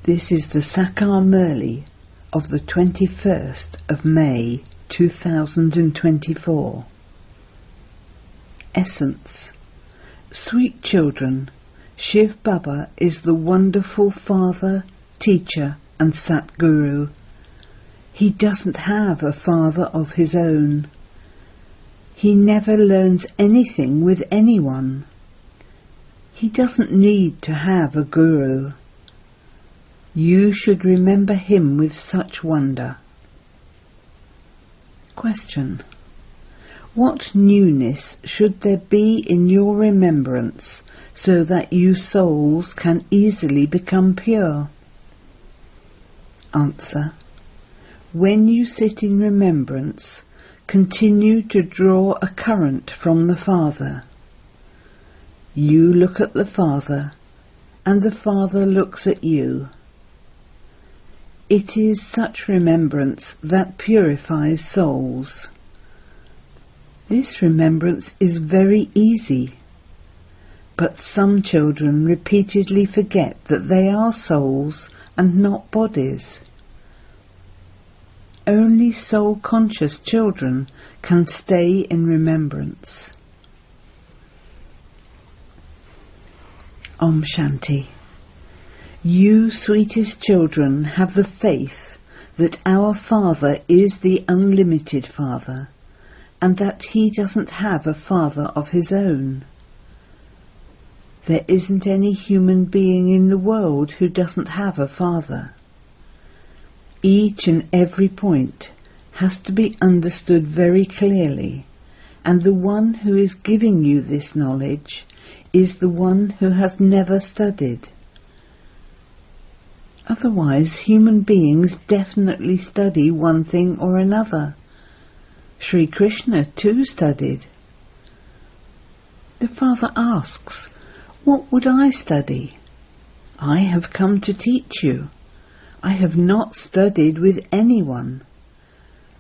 This is the Sakar Murli of the 21st of May 2024. Essence. Sweet children, Shiv Baba is the wonderful father, teacher and Satguru. He doesn't have a father of his own. He never learns anything with anyone. He doesn't need to have a guru. You should remember him with such wonder. Question. What newness should there be in your remembrance so that you souls can easily become pure? Answer. When you sit in remembrance, continue to draw a current from the Father. You look at the Father, and the Father looks at you. It is such remembrance that purifies souls. This remembrance is very easy, but some children repeatedly forget that they are souls and not bodies. Only soul-conscious children can stay in remembrance. Om Shanti. You sweetest children have the faith that our Father is the unlimited Father, and that he doesn't have a father of his own. There isn't any human being in the world who doesn't have a father. Each and every point has to be understood very clearly, and the one who is giving you this knowledge is the one who has never studied. Otherwise, human beings definitely study one thing or another. Sri Krishna too studied. The Father asks, "What would I study? I have come to teach you. I have not studied with anyone.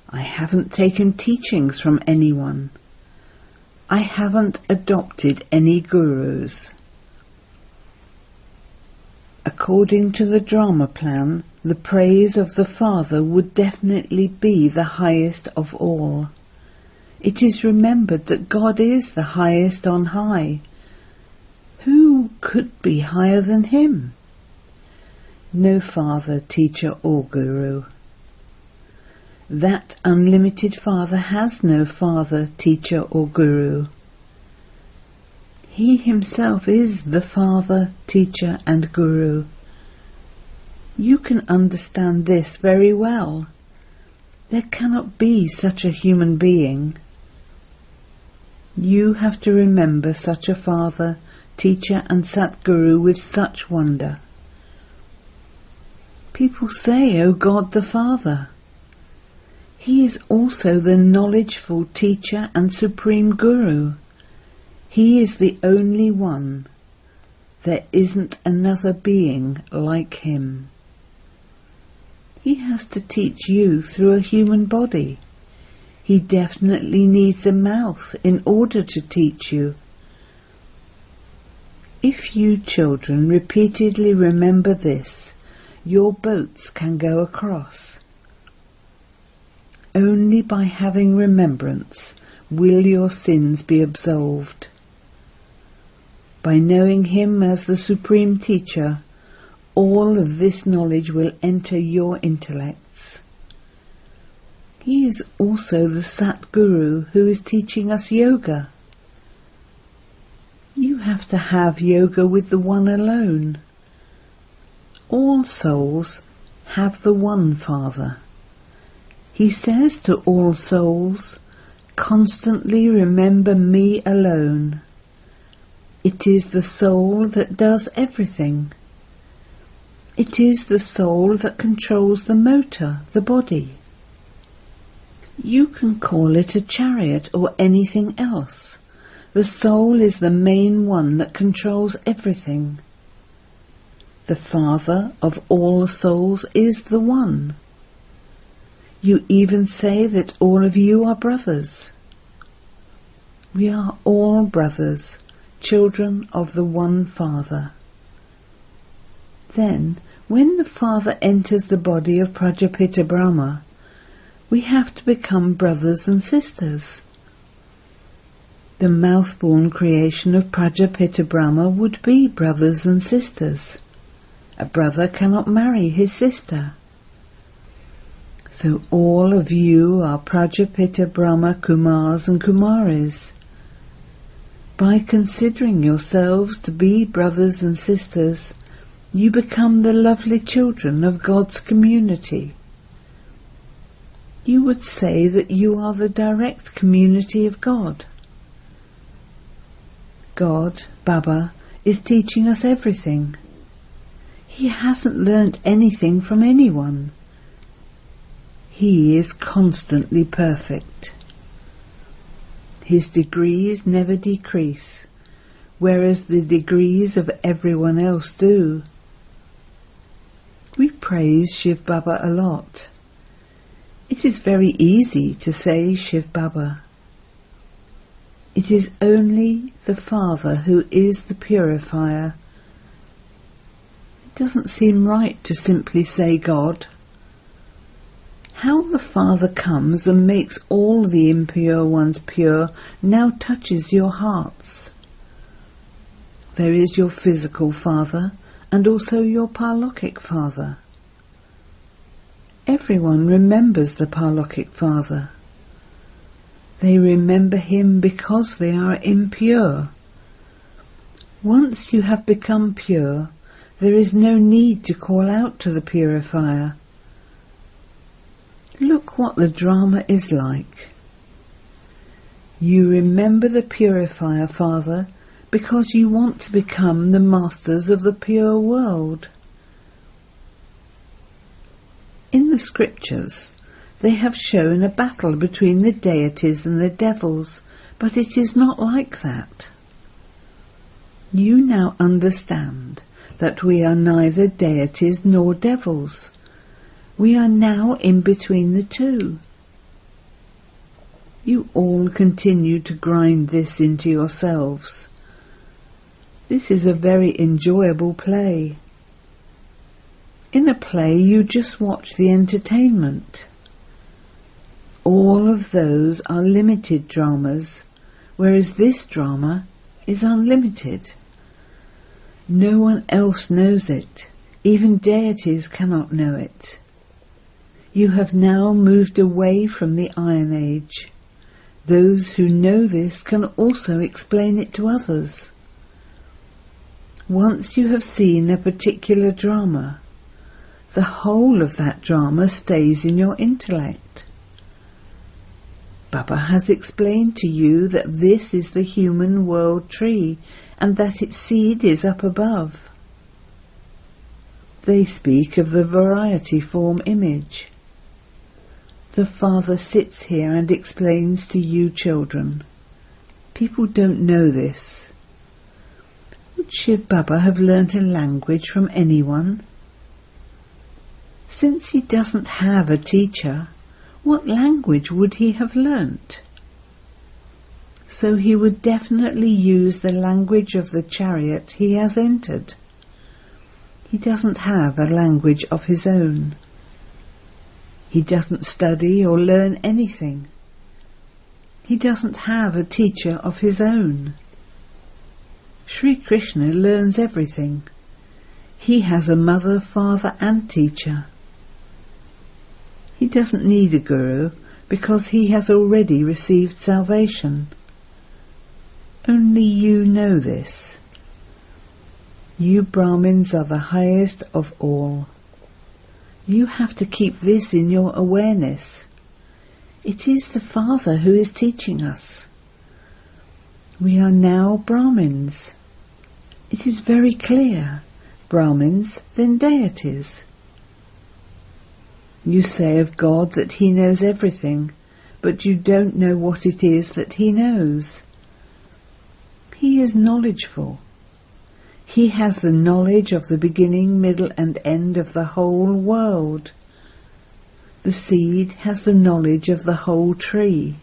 I haven't taken teachings from anyone. I haven't adopted any gurus." According to the drama plan, the praise of the Father would definitely be the highest of all. It is remembered that God is the highest on high. Who could be higher than him? No father, teacher or guru. That unlimited Father has no father, teacher or guru. He himself is the Father, Teacher and Guru. You can understand this very well. There cannot be such a human being. You have to remember such a Father, Teacher and Satguru with such wonder. People say, "O God the Father." He is also the knowledgeful Teacher and Supreme Guru. He is the only one. There isn't another being like him. He has to teach you through a human body. He definitely needs a mouth in order to teach you. If you children repeatedly remember this, your boats can go across. Only by having remembrance will your sins be absolved. By knowing him as the Supreme Teacher, all of this knowledge will enter your intellects. He is also the Satguru who is teaching us yoga. You have to have yoga with the one alone. All souls have the one Father. He says to all souls, "Constantly remember me alone." It is the soul that does everything. It is the soul that controls the motor, the body. You can call it a chariot or anything else. The soul is the main one that controls everything. The Father of all souls is the one. You even say that all of you are brothers. We are all brothers, children of the one Father. Then, when the Father enters the body of Prajapita Brahma, we have to become brothers and sisters. The mouth-born creation of Prajapita Brahma would be brothers and sisters. A brother cannot marry his sister. So all of you are Prajapita Brahma Kumars and Kumaris. By considering yourselves to be brothers and sisters, you become the lovely children of God's community. You would say that you are the direct community of God. God, Baba, is teaching us everything. He hasn't learnt anything from anyone. He is constantly perfect. His degrees never decrease, whereas the degrees of everyone else do. We praise Shiv Baba a lot. It is very easy to say Shiv Baba. It is only the Father who is the purifier. It doesn't seem right to simply say God. How the Father comes and makes all the impure ones pure now touches your hearts. There is your physical father and also your Parlokhic Father. Everyone remembers the Parlokhic Father. They remember him because they are impure. Once you have become pure, there is no need to call out to the purifier. Look what the drama is like. You remember the purifier, Father, because you want to become the masters of the pure world. In the scriptures, they have shown a battle between the deities and the devils, but it is not like that. You now understand that we are neither deities nor devils. We are now in between the two. You all continue to grind this into yourselves. This is a very enjoyable play. In a play you just watch the entertainment. All of those are limited dramas, whereas this drama is unlimited. No one else knows it. Even deities cannot know it. You have now moved away from the Iron Age. Those who know this can also explain it to others. Once you have seen a particular drama, the whole of that drama stays in your intellect. Baba has explained to you that this is the human world tree and that its seed is up above. They speak of the variety form image. The Father sits here and explains to you children. People don't know this. Would Shiv Baba have learnt a language from anyone? Since he doesn't have a teacher, what language would he have learnt? So he would definitely use the language of the chariot he has entered. He doesn't have a language of his own. He doesn't study or learn anything. He doesn't have a teacher of his own. Sri Krishna learns everything. He has a mother, father and teacher. He doesn't need a guru because he has already received salvation. Only you know this. You Brahmins are the highest of all. You have to keep this in your awareness. It is the Father who is teaching us. We are now Brahmins. It is very clear. Brahmins, then deities. You say of God that he knows everything, but you don't know what it is that he knows. He is knowledgeful. He has the knowledge of the beginning, middle and end of the whole world. The seed has the knowledge of the whole tree.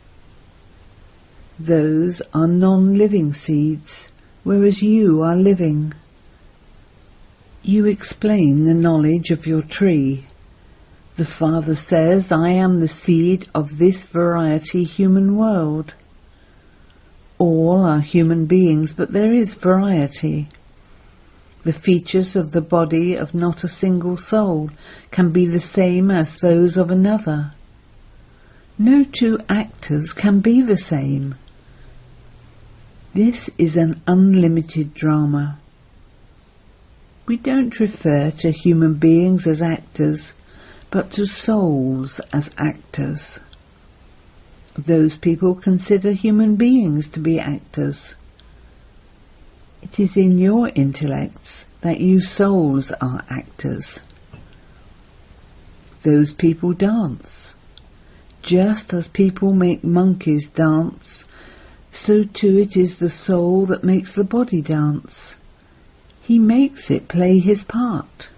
Those are non-living seeds, whereas you are living. You explain the knowledge of your tree. The Father says, I am the seed of this variety human world. All are human beings, but there is variety. The features of the body of not a single soul can be the same as those of another. No two actors can be the same. This is an unlimited drama. We don't refer to human beings as actors, but to souls as actors. Those people consider human beings to be actors. It is in your intellects that you souls are actors. Those people dance. Just as people make monkeys dance, so too it is the soul that makes the body dance. He makes it play his part.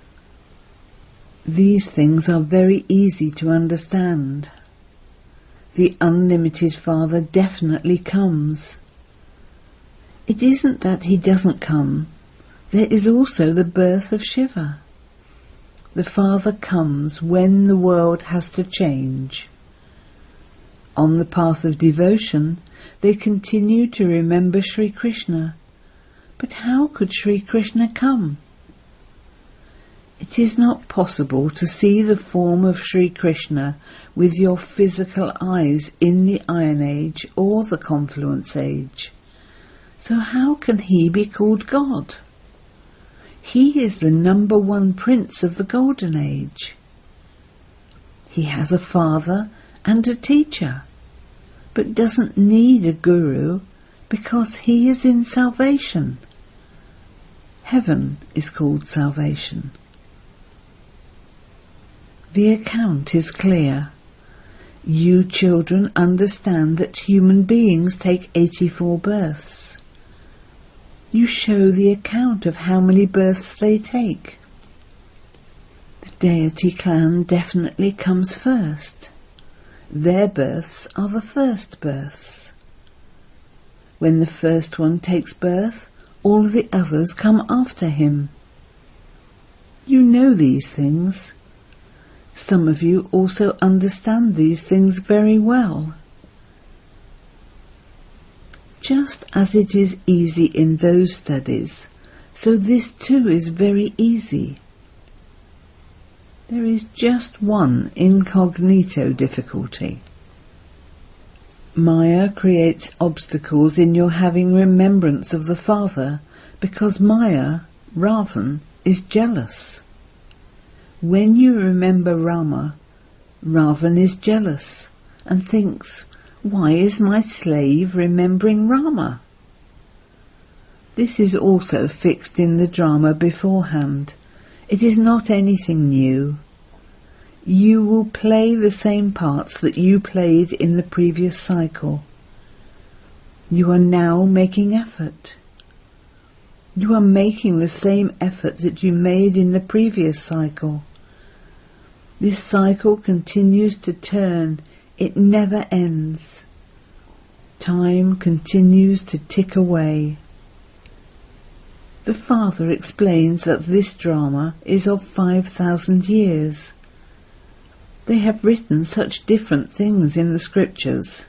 These things are very easy to understand. The unlimited Father definitely comes. It isn't that he doesn't come. There is also the birth of Shiva. The Father comes when the world has to change. On the path of devotion, they continue to remember Sri Krishna. But how could Sri Krishna come? It is not possible to see the form of Sri Krishna with your physical eyes in the Iron Age or the Confluence Age. So how can he be called God? He is the number one prince of the Golden Age. He has a father and a teacher, but doesn't need a guru because he is in salvation. Heaven is called salvation. The account is clear. You children understand that human beings take 84 births. You show the account of how many births they take. The deity clan definitely comes first. Their births are the first births. When the first one takes birth, all the others come after him. You know these things. Some of you also understand these things very well. Just as it is easy in those studies, so this too is very easy. There is just one incognito difficulty. Maya creates obstacles in your having remembrance of the Father because Maya, Ravan, is jealous. When you remember Rama, Ravan is jealous and thinks, why is my slave remembering Rama? This is also fixed in the drama beforehand. It is not anything new. You will play the same parts that you played in the previous cycle. You are now making effort. You are making the same effort that you made in the previous cycle. This cycle continues to turn. It never ends. Time continues to tick away. The Father explains that this drama is of 5,000 years. They have written such different things in the scriptures.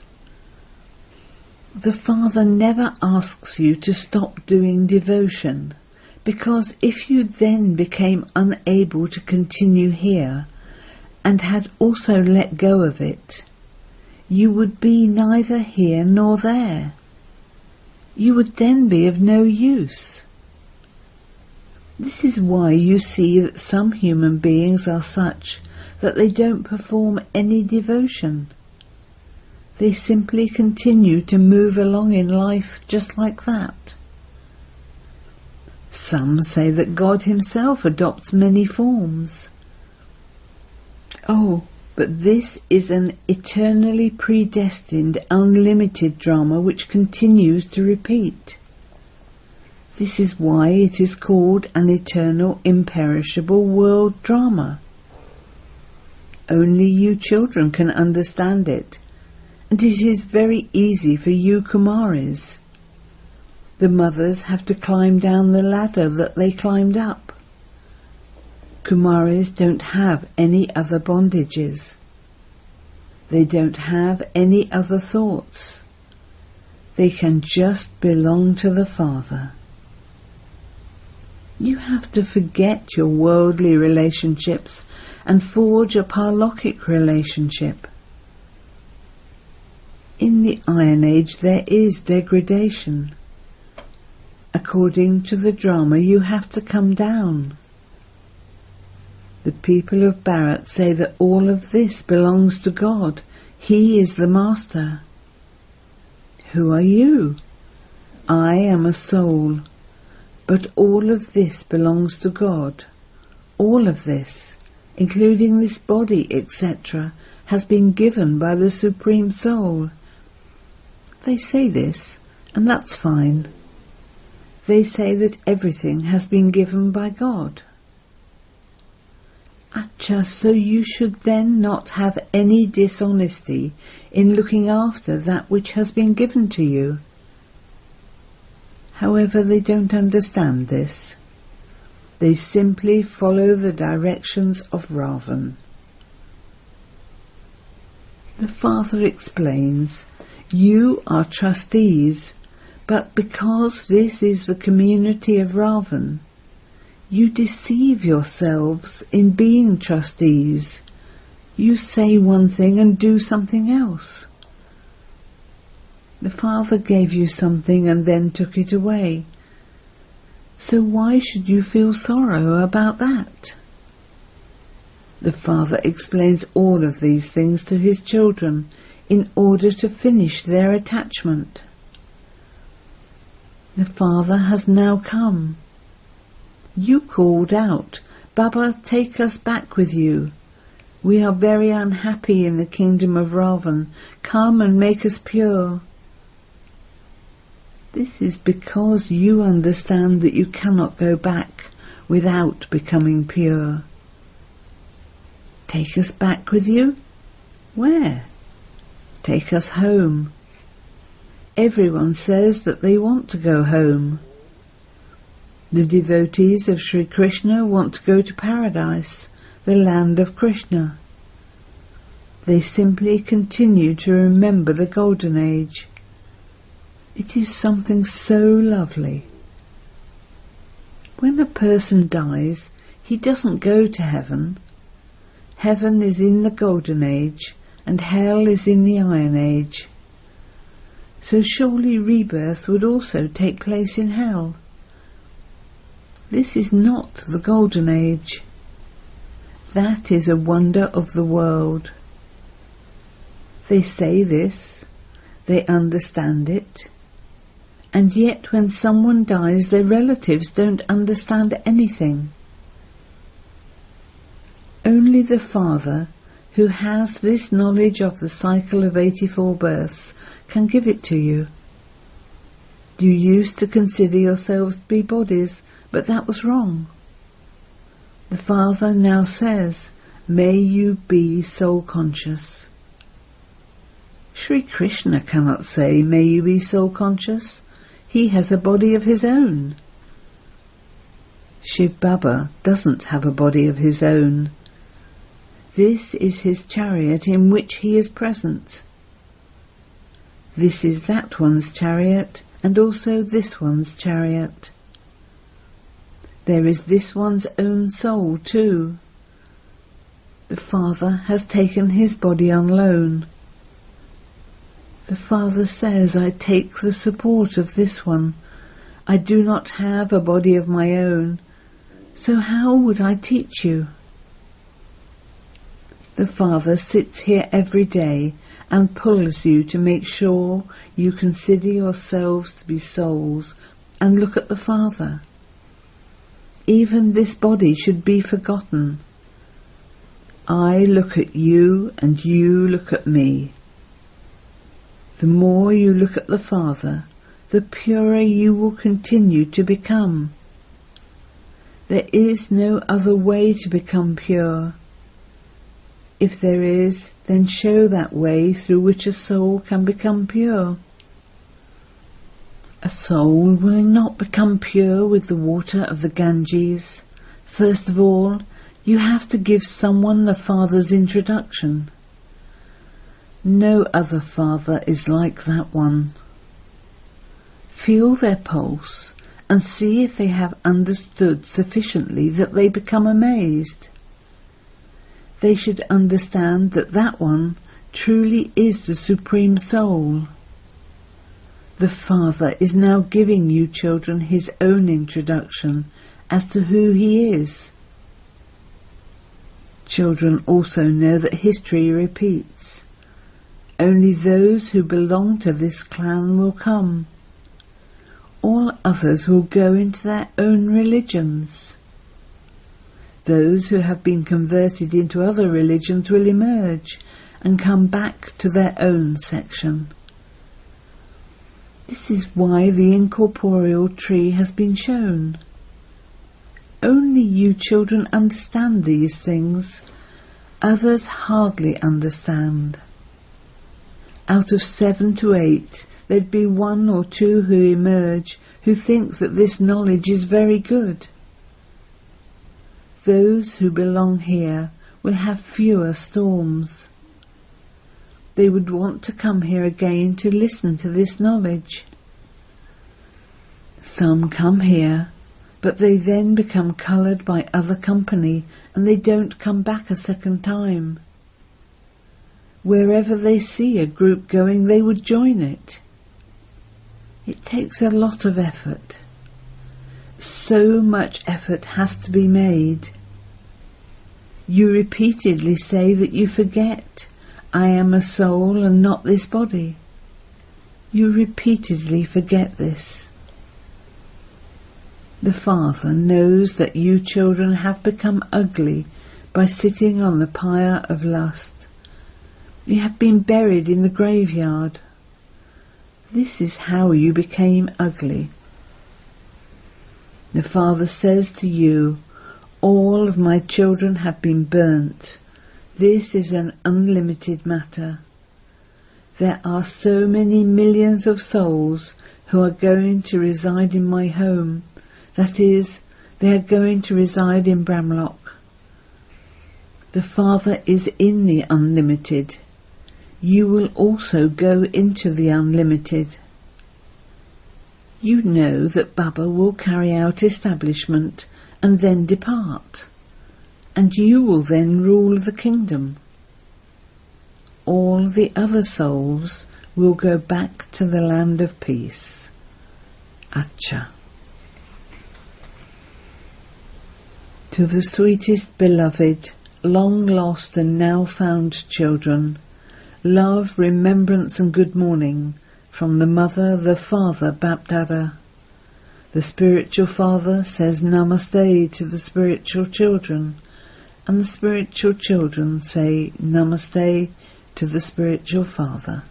The Father never asks you to stop doing devotion, because if you then became unable to continue here, and had also let go of it, you would be neither here nor there. You would then be of no use. This is why you see that some human beings are such that they don't perform any devotion. They simply continue to move along in life just like that. Some say that God himself adopts many forms. Oh, but this is an eternally predestined, unlimited drama which continues to repeat. This is why it is called an eternal, imperishable world drama. Only you children can understand it, and it is very easy for you Kumaris. The mothers have to climb down the ladder that they climbed up. Kumaris don't have any other bondages. They don't have any other thoughts. They can just belong to the Father. You have to forget your worldly relationships and forge a paralokic relationship. In the Iron Age there is degradation. According to the drama, you have to come down. The people of Bharat say that all of this belongs to God. He is the master. Who are you? I am a soul, but all of this belongs to God. All of this, including this body, etc., has been given by the Supreme Soul. They say this, and that's fine. They say that everything has been given by God. Acha, so you should then not have any dishonesty in looking after that which has been given to you. However, they don't understand this. They simply follow the directions of Ravan. The Father explains, you are trustees, but because this is the community of Ravan, you deceive yourselves in being trustees. You say one thing and do something else. The Father gave you something and then took it away. So why should you feel sorrow about that? The Father explains all of these things to his children in order to finish their attachment. The Father has now come. You called out, Baba, take us back with you. We are very unhappy in the kingdom of Ravan. Come and make us pure. This is because you understand that you cannot go back without becoming pure. Take us back with you? Where? Take us home. Everyone says that they want to go home. The devotees of Sri Krishna want to go to paradise, the land of Krishna. They simply continue to remember the Golden Age. It is something so lovely. When a person dies, he doesn't go to heaven. Heaven is in the Golden Age, and hell is in the Iron Age. So surely rebirth would also take place in hell. This is not the Golden Age. That is a wonder of the world. They say this, they understand it, and yet when someone dies, their relatives don't understand anything. Only the Father, who has this knowledge of the cycle of 84 births, can give it to you. You used to consider yourselves to be bodies, but that was wrong. The Father now says, may you be soul conscious. Sri Krishna cannot say, may you be soul conscious. He has a body of his own. Shiv Baba doesn't have a body of his own. This is his chariot in which he is present. This is that one's chariot, and also this one's chariot. There is this one's own soul too. The Father has taken his body on loan. The Father says, I take the support of this one. I do not have a body of my own, so how would I teach you? The Father sits here every day and pulls you to make sure you consider yourselves to be souls and look at the Father. Even this body should be forgotten. I look at you and you look at me. The more you look at the Father, the purer you will continue to become. There is no other way to become pure. If there is, then show that way through which a soul can become pure. A soul will not become pure with the water of the Ganges. First of all, You have to give someone the Father's introduction. No other Father is like that one. Feel their pulse and see if they have understood sufficiently that they become amazed. They should understand that that one truly is the Supreme Soul. The Father is now giving you children his own introduction as to who he is. Children also know that history repeats. Only those who belong to this clan will come. All others will go into their own religions. Those who have been converted into other religions will emerge and come back to their own section. This is why the incorporeal tree has been shown. Only you children understand these things. Others hardly understand. Out of 7 to 8, there'd be 1 or 2 who emerge who think that this knowledge is very good. Those who belong here will have fewer storms. They would want to come here again to listen to this knowledge. Some come here, but they then become coloured by other company and they don't come back a second time. Wherever they see a group going, they would join it. It takes a lot of effort. So much effort has to be made. You repeatedly say that you forget, I am a soul and not this body. You repeatedly forget this. The Father knows that you children have become ugly by sitting on the pyre of lust. You have been buried in the graveyard. This is how you became ugly. The Father says to you, all of my children have been burnt. This is an unlimited matter. There are so many millions of souls who are going to reside in my home. That is, they are going to reside in Bramlock. The Father is in the unlimited. You will also go into the unlimited. You know that Baba will carry out establishment and then depart, and you will then rule the kingdom. All the other souls will go back to the land of peace. Acha. To the sweetest beloved, long lost and now found children, love, remembrance and good morning from the Mother, the Father, Bapdada. The spiritual father says Namaste to the spiritual children, and the spiritual children say Namaste to the spiritual father.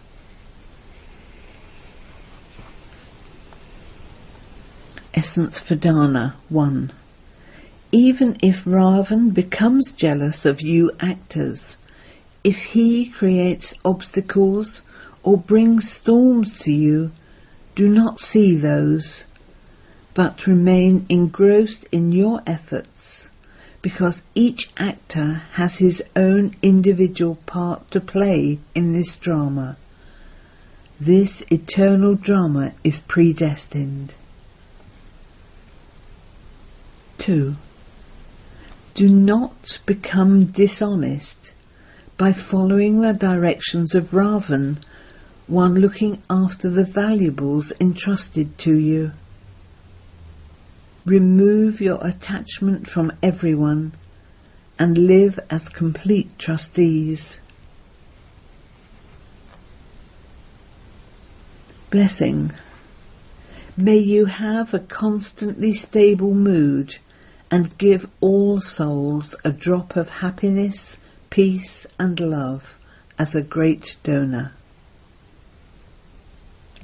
Essence for Dana 1. Even if Ravan becomes jealous of you actors, if he creates obstacles or brings storms to you, do not see those, but remain engrossed in your efforts, because each actor has his own individual part to play in this drama. This eternal drama is predestined. 2. Do not become dishonest by following the directions of Ravan while looking after the valuables entrusted to you. Remove your attachment from everyone and live as complete trustees. Blessing. May you have a constantly stable mood and give all souls a drop of happiness, peace and love as a great donor.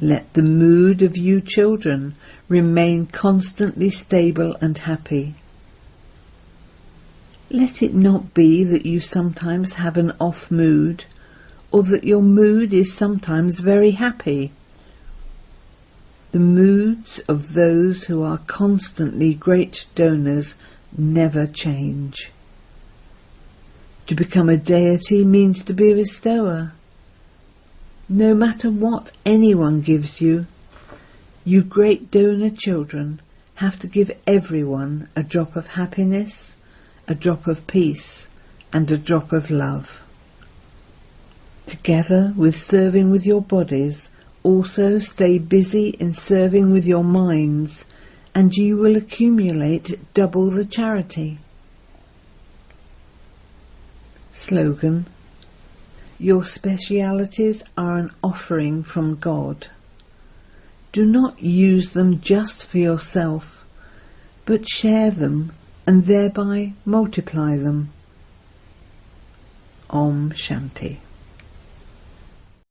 Let the mood of you children remain constantly stable and happy. Let it not be that you sometimes have an off mood, or that your mood is sometimes very happy. The moods of those who are constantly great donors never change. To become a deity means to be a bestower. No matter what anyone gives you, you great donor children have to give everyone a drop of happiness, a drop of peace, and a drop of love. Together with serving with your bodies, also stay busy in serving with your minds, and you will accumulate double the charity. Slogan: your specialities are an offering from God. Do not use them just for yourself, but share them and thereby multiply them. Om Shanti.